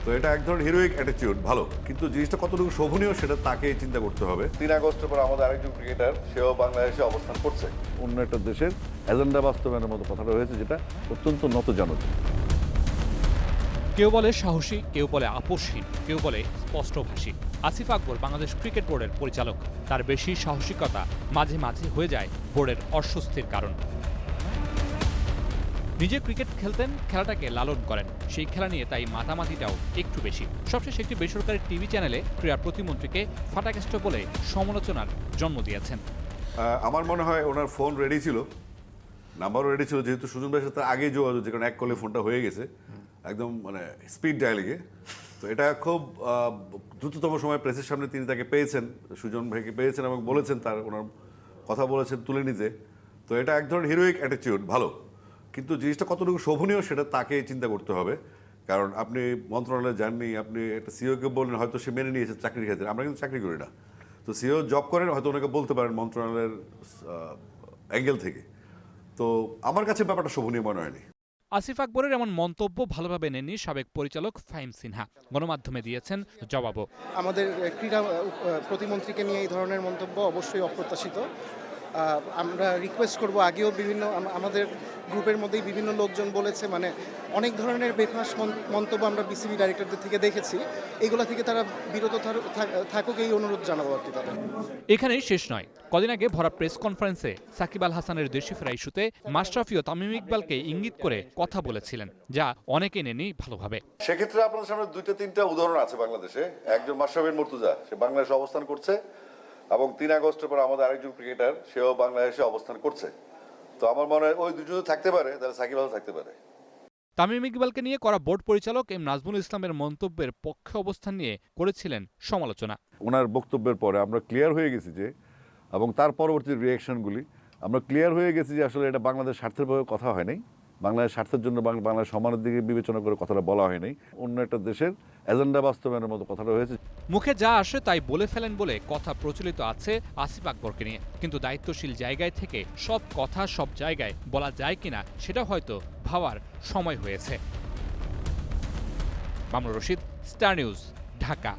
তো এটা এক ধরনের হিরোইক অ্যাটিটিউড, ভালো, কিন্তু জিনিসটা কতটুকু শোভনীয় সেটা তাকে চিন্তা করতে হবে। 3 আগস্টের পর আমাদের আরেকজন ক্রিকেটার, সেও বাংলাদেশে অবস্থান করছে। অন্য একটা দেশের এজেন্ডা বাস্তবায়নের মতো কথাটা হয়েছে, যেটা অত্যন্ত নতজানক। কেউ বলে সাহসী, কেউ বলে আপোষহীন, কেউ বলে স্পষ্টভাষী। আসিফ আকবর বাংলাদেশ ক্রিকেট বোর্ডের পরিচালক। তার বেশি সাহসিকতা মাঝে মাঝে হয়ে যায় বোর্ডের অস্বস্তির কারণ। নিজে ক্রিকেট খেলতেন, খেলাটাকে লালন করেন, সেই খেলা নিয়ে তাই মাতামাতিটাও একটু বেশি। সবশেষে একটি বেসরকারি টিভি চ্যানেলে ক্রীড়া প্রতিমন্ত্রীকে ফাটাকেষ্ট বলে সমালোচনার জন্ম দিয়েছেন। আমার মনে হয় ওনার ফোন রেডি ছিল, নাম্বারও রেডি ছিল, যেহেতু সুজন ভাইয়ের সাথে আগেই যোগাযোগ, যে কারণে এক কলে ফোনটা হয়ে গেছে একদম মানে স্পিড ডায়ালিংয়ে। তো এটা খুব দ্রুততম সময় প্রেসের সামনে তিনি তাকে পেয়েছেন, সুজন ভাইকে পেয়েছেন এবং বলেছেন তার ওনার কথা বলেছেন তুলে নিতে। তো এটা এক ধরনের হিরোইক অ্যাটিটিউড, ভালো, কিন্তু জিনিসটা কতটুকু শোভনীয় সেটা তাকে চিন্তা করতে হবে। কারণ আপনি মন্ত্রণালয়ে যাননি, আপনি একটা সিওকে বললেন, হয়তো সে মেনে নিয়েছে চাকরির ক্ষেত্রে, আমরা কিন্তু চাকরি করি না। তো সিও জব করেন, হয়তো ওনাকে বলতে পারেন মন্ত্রণালয়ের অ্যাঙ্গেল থেকে। তো আমার কাছে ব্যাপারটা শোভনীয় মনে হয়নি। আসিফ আকবরের এমন মন্তব্য ভালোভাবে নেননি সাবেক পরিচালক ফাহিম সিনহা। গণমাধ্যমে দিয়েছেন জবাবও। আমাদের ক্রীড়া প্রতিমন্ত্রীকে নিয়ে এই ধরনের মন্তব্য অবশ্যই অপ্রত্যাশিত। আমরা রিকোয়েস্ট করব, আগেও বিভিন্ন আমাদের গ্রুপের মধ্যেই বিভিন্ন লোকজন বলেছে, মানে অনেক ধরনের বেফাঁস মন্তব্য আমরা বিসিবি ডাইরেক্টরদের থেকে দেখেছি, এগুলো থেকে তারা বিরত থাকুক, এই অনুরোধ জানাবো আর কি তাদের। এখানেই শেষ নয়। কদিন আগে ভরা প্রেস কনফারেন্সে সাকিব আল হাসানের দেশে ফেরা ইস্যুতে মাশরাফি ও তামিম ইকবালকে ইঙ্গিত করে কথা বলেছিলেন, যা অনেকে নেননি ভালোভাবে। সেক্ষেত্রে আপনাদের সামনে 2-3টা উদাহরণ আছে বাংলাদেশে। একজন মাশরাফি মুর্তজা, সে বাংলাদেশে অবস্থান করছে, এবং 3 আগস্টের পর আমাদের আরেকজন ক্রিকেটার, সেও বাংলাদেশে অবস্থান করছে। তো আমার মনে হয় ওই দুজন থাকতে পারে, তাহলে সাকিব আল থাকতে পারে। তামিম ইকবালকে নিয়ে করা বোর্ড পরিচালক এম নাজমুল ইসলামের মন্তব্যের পক্ষে অবস্থান নিয়ে করেছিলেন সমালোচনা। ওনার বক্তব্যের পরে আমরা ক্লিয়ার হয়ে গেছি যে, এবং তার পরবর্তী রিয়াকশনগুলি আমরা ক্লিয়ার হয়ে গেছি যে আসলে এটা বাংলাদেশ স্বার্থের ভাবে কথা হয় নাই, বাংলাদেশ স্বার্থের জন্য বাংলাদেশ সম্মানের দিকে বিবেচনা করে কথাটা বলা হয় নাই, অন্য একটা দেশের এজেন্ডা বাস্তবায়নের মতো কথাটা হয়েছে। মুখে যা আসে তাই বলে ফেলেন বলে কথা প্রচলিত আছে আসিফ আকবরকে নিয়ে, কিন্তু দায়িত্বশীল জায়গায় থেকে সব কথা সব জায়গায় বলা যায় কিনা সেটা হয়তো ভাবার সময় হয়েছে। Mamunur Rashid, star news, Dhaka.